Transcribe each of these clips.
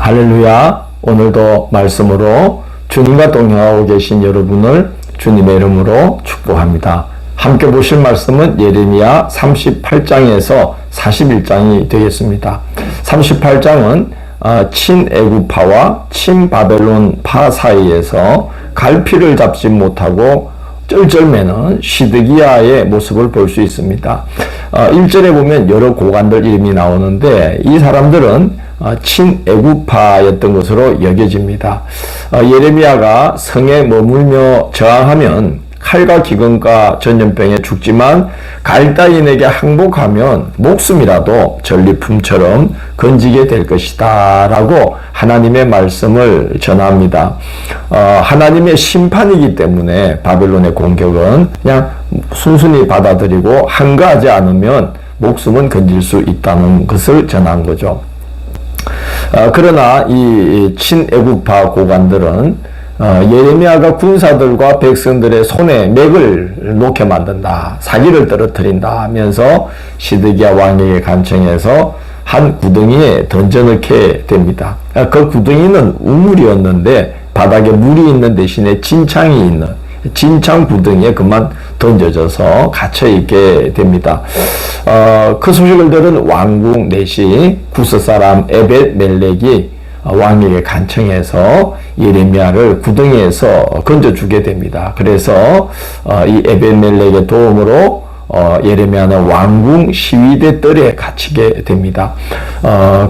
할렐루야. 오늘도 말씀으로 주님과 동행하고 계신 여러분을 주님의 이름으로 축복합니다. 함께 보실 말씀은 예레미야 38장에서 41장이 되겠습니다. 38장은 친애굽파와 친바벨론파 사이에서 갈피를 잡지 못하고 쩔쩔매는 시드기야의 모습을 볼 수 있습니다. 1절에 보면 여러 고관들 이름이 나오는데 이 사람들은 친애굽파였던 것으로 여겨집니다. 예레미야가 성에 머물며 저항하면 칼과 기근과 전염병에 죽지만 갈다인에게 항복하면 목숨이라도 전리품처럼 건지게 될 것이다 라고 하나님의 말씀을 전합니다. 하나님의 심판이기 때문에 바벨론의 공격은 그냥 순순히 받아들이고 항거하지 않으면 목숨은 건질 수 있다는 것을 전한 거죠. 그러나 이 친애굽파 고관들은 예레미야가 군사들과 백성들의 손에 맥을 놓게 만든다, 사기를 떨어뜨린다 하면서 시드기야 왕에게 간청해서 한 구덩이에 던져넣게 됩니다. 그 구덩이는 우물이었는데 바닥에 물이 있는 대신에 진창이 있는 진창 구덩이에 그만 던져져서 갇혀있게 됩니다. 그 소식을 들은 왕궁 넷이 구스 사람 에벳멜렉이 왕에게 간청해서 예레미야를 구덩이에서 건져주게 됩니다. 그래서 이 에벳멜렉의 도움으로 예레미야는 왕궁 시위대 뜰에 갇히게 됩니다.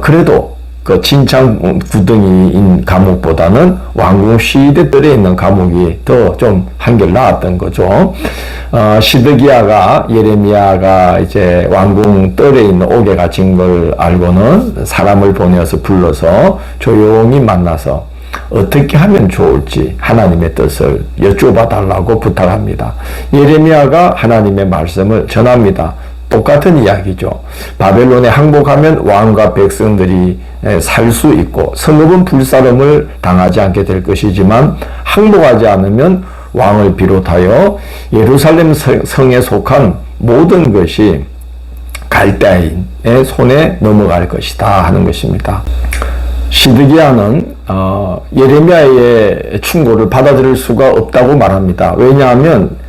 그래도 그 진창 구덩이인 감옥보다는 왕궁 시위대 뜰에 있는 감옥이 더 좀 한결 나았던 거죠. 시드기야가 예레미야가 이제 왕궁 뜰에 있는 옥에 갇힌 걸 알고는 사람을 보내서 불러서 조용히 만나서 어떻게 하면 좋을지 하나님의 뜻을 여쭤봐 달라고 부탁합니다. 예레미야가 하나님의 말씀을 전합니다. 똑같은 이야기죠. 바벨론에 항복하면 왕과 백성들이 살 수 있고 성읍은 불사름을 당하지 않게 될 것이지만 항복하지 않으면 왕을 비롯하여 예루살렘 성에 속한 모든 것이 갈대인의 손에 넘어갈 것이다 하는 것입니다. 시드기야는 예레미야의 충고를 받아들일 수가 없다고 말합니다. 왜냐하면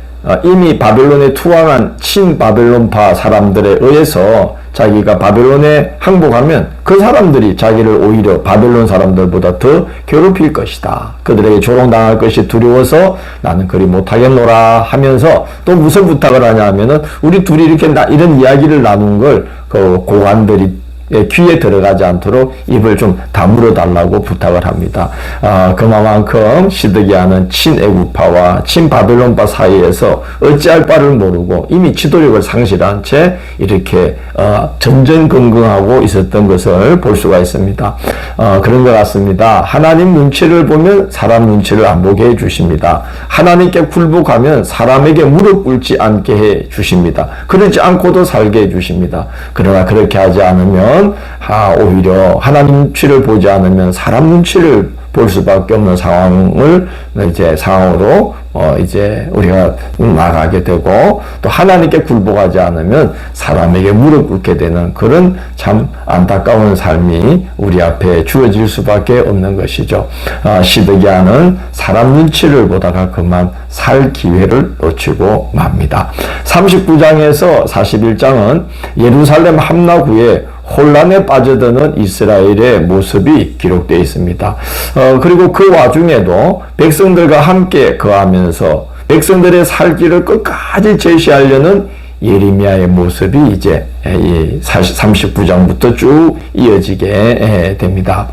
이미 바벨론에 투항한 친바벨론파 사람들에 의해서 자기가 바벨론에 항복하면 그 사람들이 자기를 오히려 바벨론 사람들보다 더 괴롭힐 것이다. 그들에게 조롱당할 것이 두려워서 나는 그리 못하겠노라 하면서 또 무슨 부탁을 하냐 하면은 우리 둘이 이렇게 이런 이야기를 나눈 걸 그 고관들이 귀에 들어가지 않도록 입을 좀 다물어 달라고 부탁을 합니다. 그만큼 시드기야는 친애굽파와 친바벨론파 사이에서 어찌할 바를 모르고 이미 지도력을 상실한 채 이렇게 전전긍긍하고 있었던 것을 볼 수가 있습니다. 그런 것 같습니다. 하나님 눈치를 보면 사람 눈치를 안 보게 해 주십니다. 하나님께 굴복하면 사람에게 무릎 꿇지 않게 해 주십니다. 그러지 않고도 살게 해 주십니다. 그러나 그렇게 하지 않으면 오히려 하나님 눈치를 보지 않으면 사람 눈치를 볼 수밖에 없는 상황으로 이제 우리가 나가게 되고 또 하나님께 굴복하지 않으면 사람에게 무릎 꿇게 되는 그런 참 안타까운 삶이 우리 앞에 주어질 수밖에 없는 것이죠. 시드기야는 사람 눈치를 보다가 그만 살 기회를 놓치고 맙니다. 39장에서 41장은 예루살렘 함락 후에 혼란에 빠져드는 이스라엘의 모습이 기록되어 있습니다. 그리고 그 와중에도 백성들과 함께 거하면서 백성들의 살 길을 끝까지 제시하려는 예레미야의 모습이 이제 39장부터 쭉 이어지게 됩니다.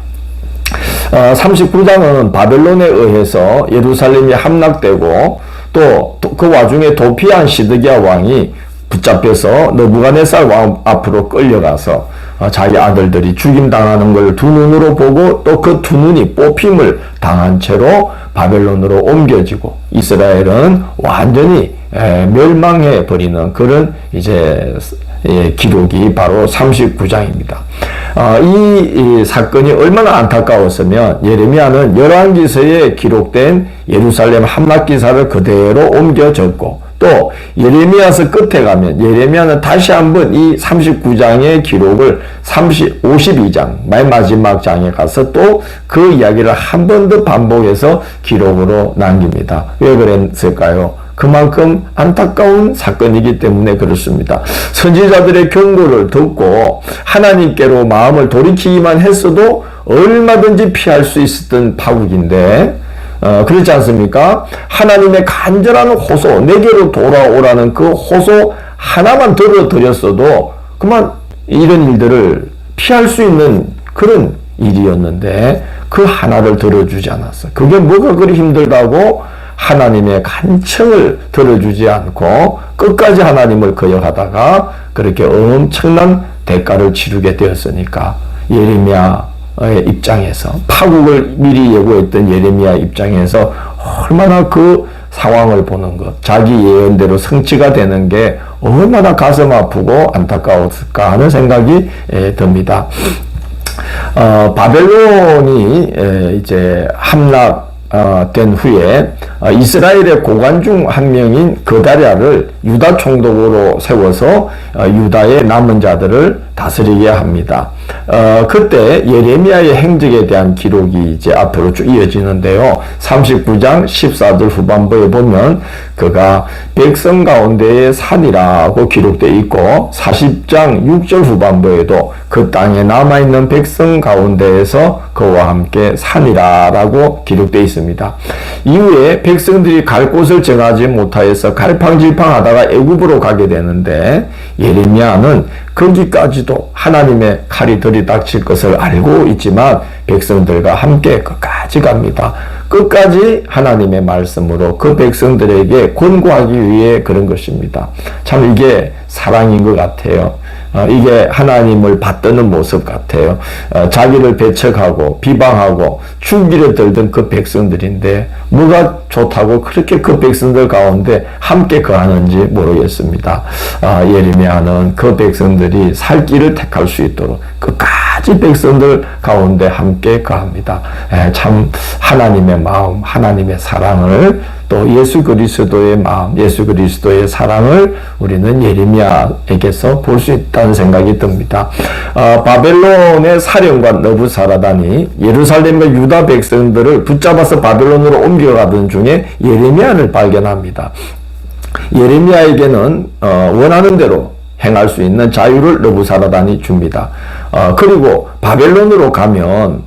39장은 바벨론에 의해서 예루살렘이 함락되고 또 그 와중에 도피한 시드기야 왕이 붙잡혀서 느부갓네살 왕 앞으로 끌려가서 자기 아들들이 죽임당하는 걸 두 눈으로 보고 또 그 두 눈이 뽑힘을 당한 채로 바벨론으로 옮겨지고 이스라엘은 완전히 멸망해 버리는 그런 이제 기록이 바로 39장입니다. 이 사건이 얼마나 안타까웠으면 예레미야는 열왕기서에 기록된 예루살렘 함락 기사를 그대로 옮겨 적고 또 예레미야서 끝에 가면 예레미야는 다시 한번 이 39장의 기록을 52장 맨 마지막 장에 가서 또 그 이야기를 한 번 더 반복해서 기록으로 남깁니다. 왜 그랬을까요? 그만큼 안타까운 사건이기 때문에 그렇습니다. 선지자들의 경고를 듣고 하나님께로 마음을 돌이키기만 했어도 얼마든지 피할 수 있었던 파국인데 그렇지 않습니까? 하나님의 간절한 호소, 내게로 돌아오라는 그 호소 하나만 들어드렸어도 그만 이런 일들을 피할 수 있는 그런 일이었는데 그 하나를 들어주지 않았어. 그게 뭐가 그리 힘들다고 하나님의 간청을 들어주지 않고 끝까지 하나님을 거역하다가 그렇게 엄청난 대가를 치르게 되었으니까 예레미야의 입장에서 파국을 미리 예고했던 예레미야 입장에서 얼마나 그 상황을 보는 것, 자기 예언대로 성취가 되는 게 얼마나 가슴 아프고 안타까웠을까 하는 생각이 듭니다. 바벨론이 이제 함락된 후에 이스라엘의 고관 중 한 명인 그다랴를 유다 총독으로 세워서 유다의 남은 자들을 다스리게 합니다. 그때 예레미야의 행적에 대한 기록이 이제 앞으로 쭉 이어지는데요. 39장 14절 후반부에 보면 그가 백성 가운데의 산이라고 기록되어 있고 40장 6절 후반부에도 그 땅에 남아있는 백성 가운데에서 그와 함께 산이라고 기록되어 있습니다. 이후에 백성들이 갈 곳을 정하지 못하여서 갈팡질팡하다가 애굽으로 가게 되는데 예레미야는 거기까지도 하나님의 칼이 들이닥칠 것을 알고 있지만 백성들과 함께 끝까지 갑니다. 끝까지 하나님의 말씀으로 그 백성들에게 권고하기 위해 그런 것입니다. 참 이게 사랑인 것 같아요. 이게 하나님을 받드는 모습 같아요. 자기를 배척하고 비방하고 죽이려 들던 그 백성들인데 뭐가 좋다고 그렇게 그 백성들 가운데 함께 거하는지 모르겠습니다. 예레미야는 그 백성들이 살 길을 택할 수 있도록 끝까지 백성들 가운데 함께 거합니다. 참 하나님의 마음, 하나님의 사랑을 또 예수 그리스도의 마음, 예수 그리스도의 사랑을 우리는 예레미야에게서 볼 수 있다는 생각이 듭니다. 바벨론의 사령관 느부사라단이 예루살렘과 유다 백성들을 붙잡아서 바벨론으로 옮겨가던 중에 예레미야를 발견합니다. 예레미야에게는 원하는 대로 행할 수 있는 자유를 느부사라단이 줍니다. 그리고 바벨론으로 가면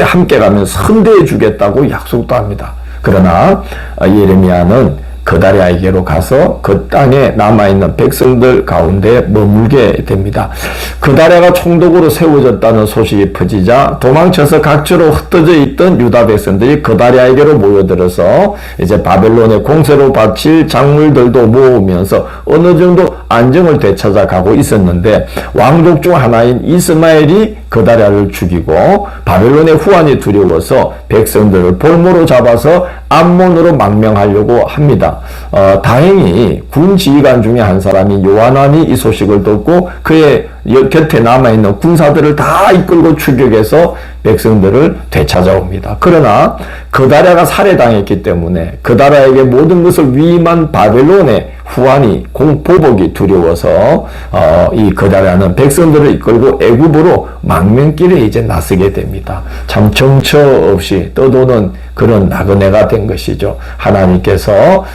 함께 가면 선대해 주겠다고 약속도 합니다. 그러나 예레미야는 그다랴에게로 가서 그 땅에 남아있는 백성들 가운데 머물게 됩니다. 그다랴가 총독으로 세워졌다는 소식이 퍼지자 도망쳐서 각처로 흩어져 있던 유다 백성들이 그다랴에게로 모여들어서 이제 바벨론의 공세로 바칠 작물들도 모으면서 어느 정도 안정을 되찾아가고 있었는데 왕족 중 하나인 이스마엘이 그다랴를 죽이고 바벨론의 후환이 두려워서 백성들을 볼모로 잡아서 암몬으로 망명하려고 합니다. 다행히 군 지휘관 중에 한 사람이 요하난이 이 소식을 듣고 그의 곁에 남아있는 군사들을 다 이끌고 추격해서 백성들을 되찾아옵니다. 그러나 그다랴가 살해당했기 때문에 그다랴에게 모든 것을 위임한 바벨론의 후환이 보복이 두려워서 이 그다랴는 백성들을 이끌고 애굽으로 망명길에 이제 나서게 됩니다. 참 정처 없이 떠도는 그런 나그네가 된 것이죠. 하나님께서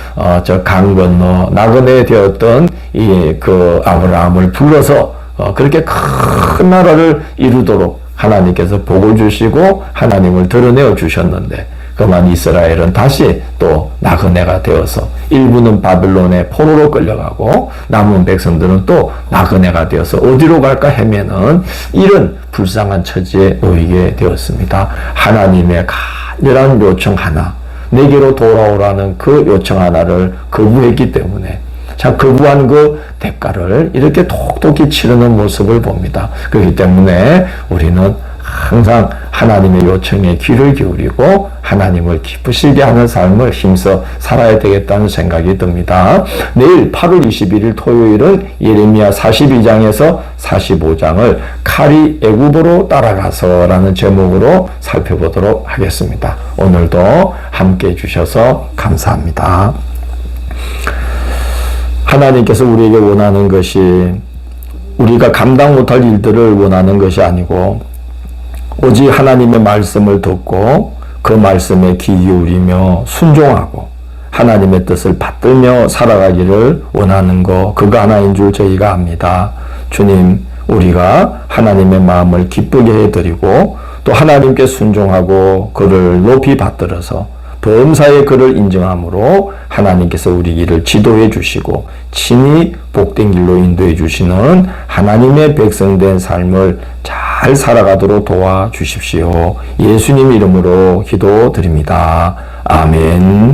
저 강 건너 나그네 되었던 이 그 아브라함을 불러서 그렇게 큰 나라를 이루도록 하나님께서 복을 주시고 하나님을 드러내어 주셨는데 그만 이스라엘은 다시 또 나그네가 되어서 일부는 바벨론의 포로로 끌려가고 남은 백성들은 또 나그네가 되어서 어디로 갈까 헤매는 이런 불쌍한 처지에 놓이게 되었습니다. 하나님의 간절한 요청 하나, 내게로 돌아오라는 그 요청 하나를 거부했기 때문에 자, 거부한 그 대가를 이렇게 톡톡히 치르는 모습을 봅니다. 그렇기 때문에 우리는 항상 하나님의 요청에 귀를 기울이고 하나님을 기쁘시게 하는 삶을 힘써 살아야 되겠다는 생각이 듭니다. 내일 8월 21일 토요일은 예레미야 42장에서 45장을 칼이 애굽으로 따라가서 라는 제목으로 살펴보도록 하겠습니다. 오늘도 함께 해주셔서 감사합니다. 하나님께서 우리에게 원하는 것이 우리가 감당 못할 일들을 원하는 것이 아니고 오직 하나님의 말씀을 듣고 그 말씀에 귀 기울이며 순종하고 하나님의 뜻을 받들며 살아가기를 원하는 것, 그거 하나인 줄 저희가 압니다. 주님, 우리가 하나님의 마음을 기쁘게 해드리고 또 하나님께 순종하고 그를 높이 받들어서 범사에 그를 인정함으로 하나님께서 우리 길을 지도해 주시고 친히 복된 길로 인도해 주시는 하나님의 백성된 삶을 잘 살아가도록 도와주십시오. 예수님 이름으로 기도드립니다. 아멘.